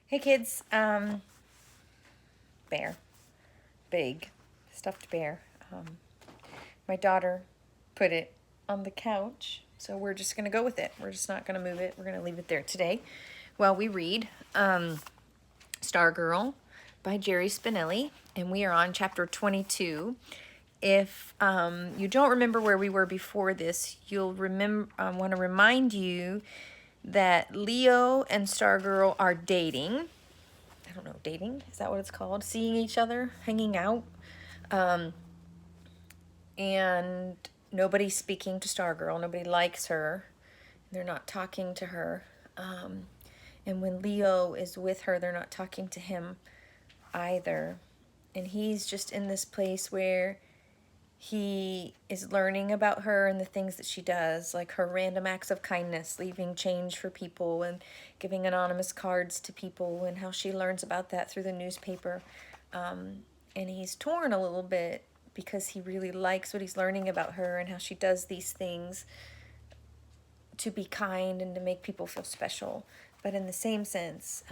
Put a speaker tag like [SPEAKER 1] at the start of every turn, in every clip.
[SPEAKER 1] Hey kids, bear, big, stuffed bear. My daughter put it on the couch, so we're just gonna go with it. We're just not gonna move it. We're gonna leave it there today while we read Stargirl by Jerry Spinelli, and we are on chapter 22. If you don't remember where we were before this, you'll remember. I want to remind you that Leo and Stargirl are dating. I don't know, dating? Is that what it's called? Seeing each other, hanging out. Um, and nobody's speaking to Stargirl. Nobody likes her. They're not talking to her. And when Leo is with her, they're not talking to him either. And he's just in this place where he is learning about her and the things that she does, like her random acts of kindness, leaving change for people and giving anonymous cards to people, and how she learns about that through the newspaper. And he's torn a little bit because he really likes what he's learning about her and how she does these things to be kind and to make people feel special. But in the same sense,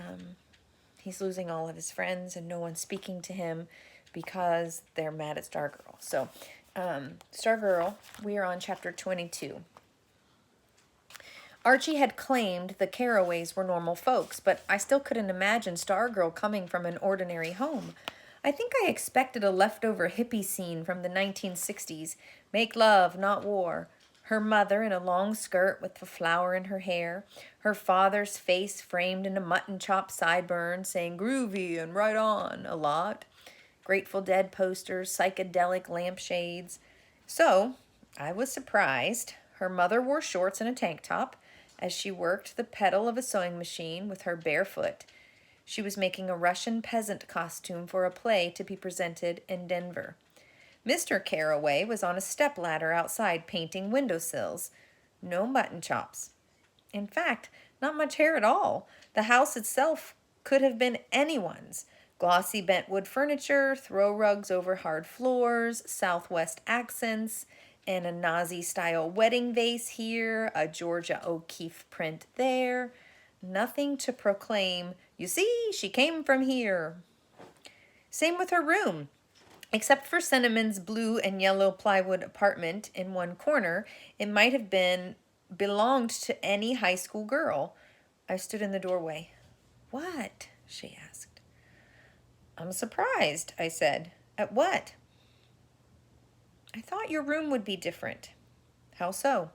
[SPEAKER 1] he's losing all of his friends and no one's speaking to him because they're mad at Stargirl. So, Stargirl, we are on chapter 22. Archie had claimed the Caraways were normal folks, but I still couldn't imagine Stargirl coming from an ordinary home. I think I expected a leftover hippie scene from the 1960s. Make love, not war. Her mother in a long skirt with a flower in her hair. Her father's face framed in a mutton chop sideburn saying groovy and right on a lot. Grateful Dead posters, psychedelic lampshades. So, I was surprised. Her mother wore shorts and a tank top as she worked the pedal of a sewing machine with her bare foot. She was making a Russian peasant costume for a play to be presented in Denver. Mr. Caraway was on a stepladder outside painting windowsills. No mutton chops. In fact, not much hair at all. The house itself could have been anyone's. Glossy bentwood furniture, throw rugs over hard floors, Southwest accents, and a Nazi-style wedding vase here, a Georgia O'Keeffe print there. Nothing to proclaim, you see, she came from here. Same with her room. Except for Cinnamon's blue and yellow plywood apartment in one corner, it might have belonged to any high school girl. I stood in the doorway. What? She asked. I'm surprised, I said. At what? I thought your room would be different. How so?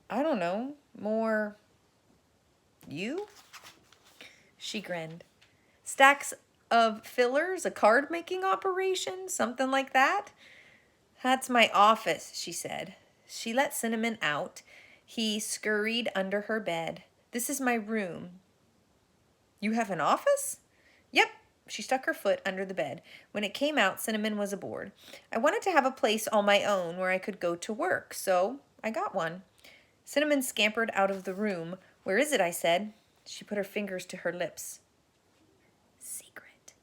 [SPEAKER 1] I don't know. More you? She grinned. Stacks of fillers, a card making operation, something like that? That's my office, she said. She let Cinnamon out. He scurried under her bed. This is my room. You have an office? Yep. She stuck her foot under the bed. When it came out, Cinnamon was aboard. I wanted to have a place all my own where I could go to work, so I got one. Cinnamon scampered out of the room. Where is it? I said. She put her fingers to her lips. Secret.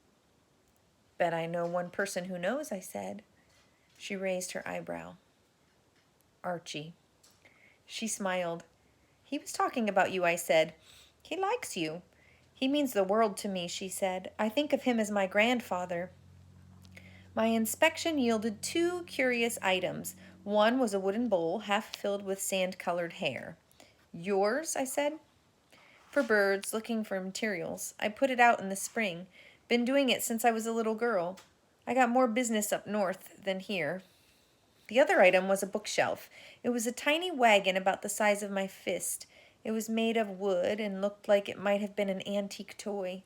[SPEAKER 1] Bet I know one person who knows, I said. She raised her eyebrow. Archie. She smiled. He was talking about you, I said. He likes you. He means the world to me, she said. I think of him as my grandfather. My inspection yielded two curious items. One was a wooden bowl half filled with sand-colored hair. Yours, I said. For birds, looking for materials. I put it out in the spring. Been doing it since I was a little girl. I got more business up north than here. The other item was a bookshelf. It was a tiny wagon about the size of my fist. It was made of wood and looked like it might have been an antique toy.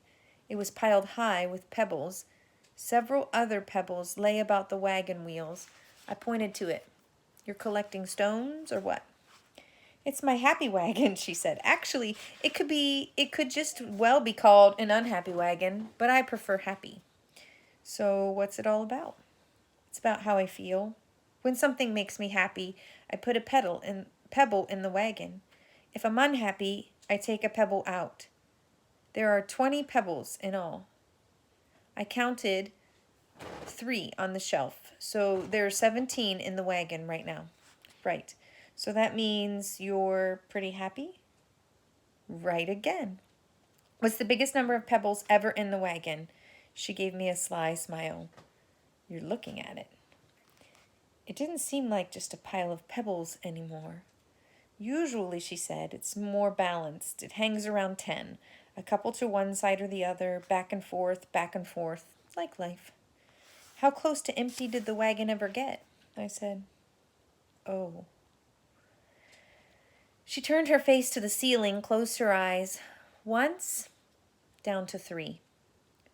[SPEAKER 1] It was piled high with pebbles. Several other pebbles lay about the wagon wheels. I pointed to it. You're collecting stones or what? It's my happy wagon, she said. Actually, it could just well be called an unhappy wagon, but I prefer happy. So what's it all about? It's about how I feel. When something makes me happy, I put a pebble in the wagon. If I'm unhappy, I take a pebble out. There are 20 pebbles in all. I counted 3 on the shelf, so there are 17 in the wagon right now. Right. So that means you're pretty happy? Right again. What's the biggest number of pebbles ever in the wagon? She gave me a sly smile. You're looking at it. It didn't seem like just a pile of pebbles anymore. Usually, she said, it's more balanced. It hangs around 10. A couple to one side or the other, back and forth, like life. How close to empty did the wagon ever get? I said. Oh. She turned her face to the ceiling, closed her eyes. Once, down to 3.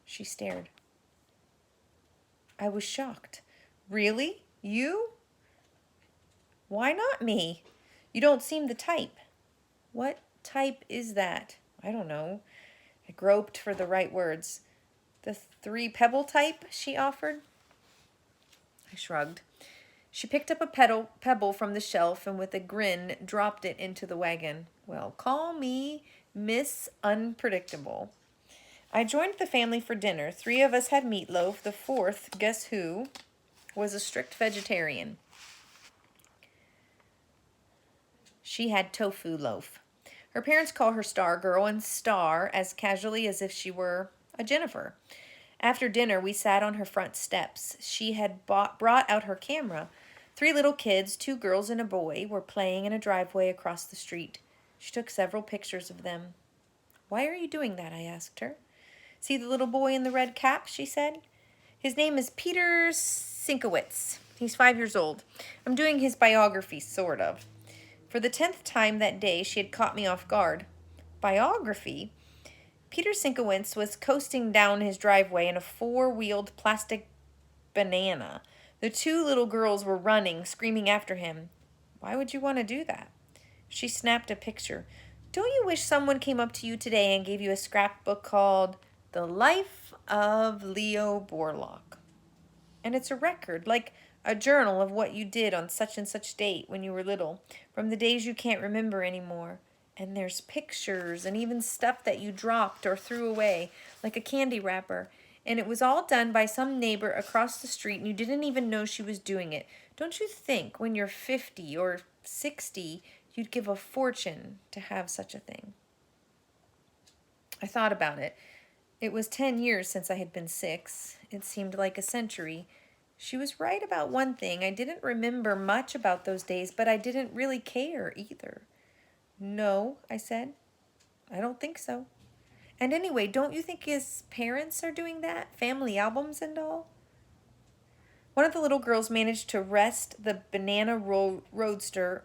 [SPEAKER 1] She stared. I was shocked. Really? You? Why not me? You don't seem the type. What type is that? I don't know. I groped for the right words. The 3-pebble type, she offered. I shrugged. She picked up a pebble from the shelf and with a grin dropped it into the wagon. Well, call me Miss Unpredictable. I joined the family for dinner. 3 of us had meatloaf. The 4th, guess who, was a strict vegetarian. She had tofu loaf. Her parents call her Stargirl and Star as casually as if she were a Jennifer. After dinner, we sat on her front steps. She had brought out her camera. 3 little kids, 2 girls and a boy, were playing in a driveway across the street. She took several pictures of them. Why are you doing that? I asked her. See the little boy in the red cap, she said. His name is Peter Sinkowitz. He's 5 years old. I'm doing his biography, sort of. For the 10th time that day, she had caught me off guard. Biography? Peter Sinkowitz was coasting down his driveway in a 4-wheeled plastic banana. The 2 little girls were running, screaming after him. Why would you want to do that? She snapped a picture. Don't you wish someone came up to you today and gave you a scrapbook called The Life of Leo Borlaug? And it's a record, like a journal of what you did on such and such date when you were little, from the days you can't remember anymore. And there's pictures and even stuff that you dropped or threw away, like a candy wrapper. And it was all done by some neighbor across the street and you didn't even know she was doing it. Don't you think when you're 50 or 60, you'd give a fortune to have such a thing? I thought about it. It was 10 years since I had been 6. It seemed like a century. She was right about one thing. I didn't remember much about those days, but I didn't really care either. No, I said. I don't think so. And anyway, don't you think his parents are doing that? Family albums and all? One of the little girls managed to wrest the banana roadster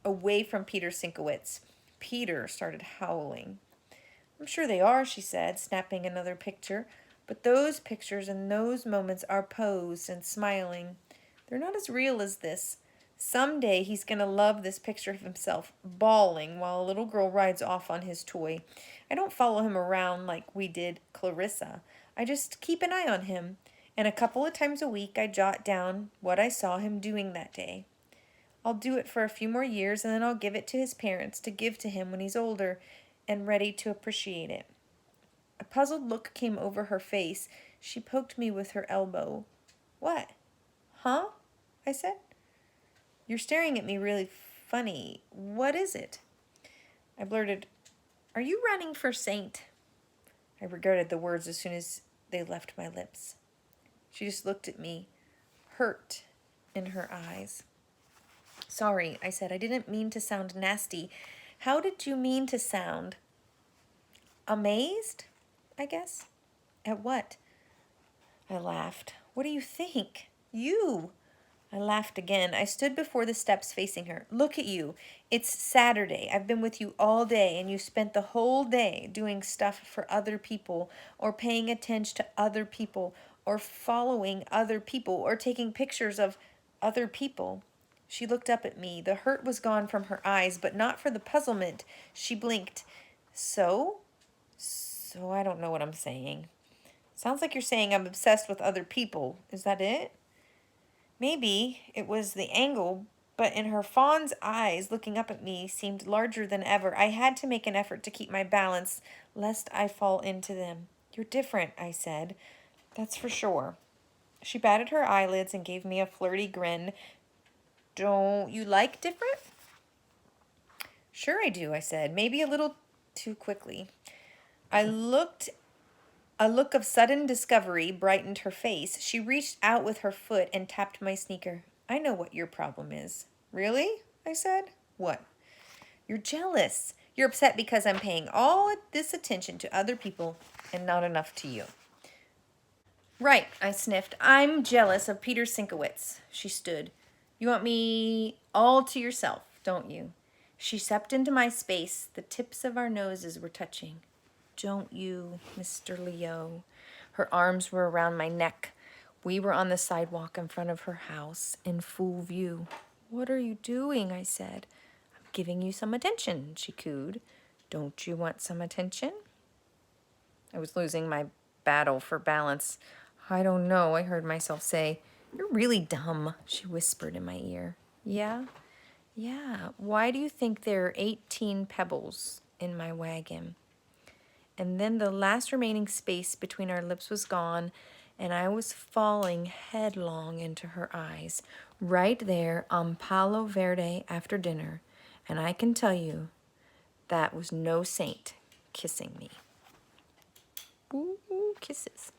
[SPEAKER 1] away from Peter Sinkowitz. Peter started howling. I'm sure they are, she said, snapping another picture. But those pictures and those moments are posed and smiling. They're not as real as this. Someday he's going to love this picture of himself, bawling while a little girl rides off on his toy. I don't follow him around like we did Clarissa. I just keep an eye on him. And a couple of times a week I jot down what I saw him doing that day. I'll do it for a few more years and then I'll give it to his parents to give to him when he's older and ready to appreciate it. A puzzled look came over her face. She poked me with her elbow. What? Huh? I said. You're staring at me really funny. What is it? I blurted, Are you running for saint? I regretted the words as soon as they left my lips. She just looked at me, hurt in her eyes. Sorry, I said. I didn't mean to sound nasty. How did you mean to sound? Amazed, I guess. At what? I laughed. What do you think? You. I laughed again. I stood before the steps facing her. Look at you. It's Saturday. I've been with you all day, and you spent the whole day doing stuff for other people, or paying attention to other people, or following other people, or taking pictures of other people. She looked up at me. The hurt was gone from her eyes, but not for the puzzlement. She blinked. So I don't know what I'm saying. Sounds like you're saying I'm obsessed with other people. Is that it? Maybe it was the angle, but in her fawn's eyes looking up at me seemed larger than ever. I had to make an effort to keep my balance, lest I fall into them. You're different, I said. That's for sure. She batted her eyelids and gave me a flirty grin. Don't you like different? Sure I do, I said. Maybe a little too quickly. A look of sudden discovery brightened her face. She reached out with her foot and tapped my sneaker. I know what your problem is. Really? I said. What? You're jealous. You're upset because I'm paying all this attention to other people and not enough to you. Right, I sniffed. I'm jealous of Peter Sinkowitz. She stood. You want me all to yourself, don't you? She stepped into my space. The tips of our noses were touching. Don't you, Mr. Leo? Her arms were around my neck. We were on the sidewalk in front of her house in full view. What are you doing? I said. I'm giving you some attention, she cooed. Don't you want some attention? I was losing my battle for balance. I don't know, I heard myself say. You're really dumb, she whispered in my ear. Yeah? Yeah. Why do you think there are 18 pebbles in my wagon? And then the last remaining space between our lips was gone, and I was falling headlong into her eyes, right there on Palo Verde after dinner. And I can tell you, that was no saint kissing me. Ooh, kisses.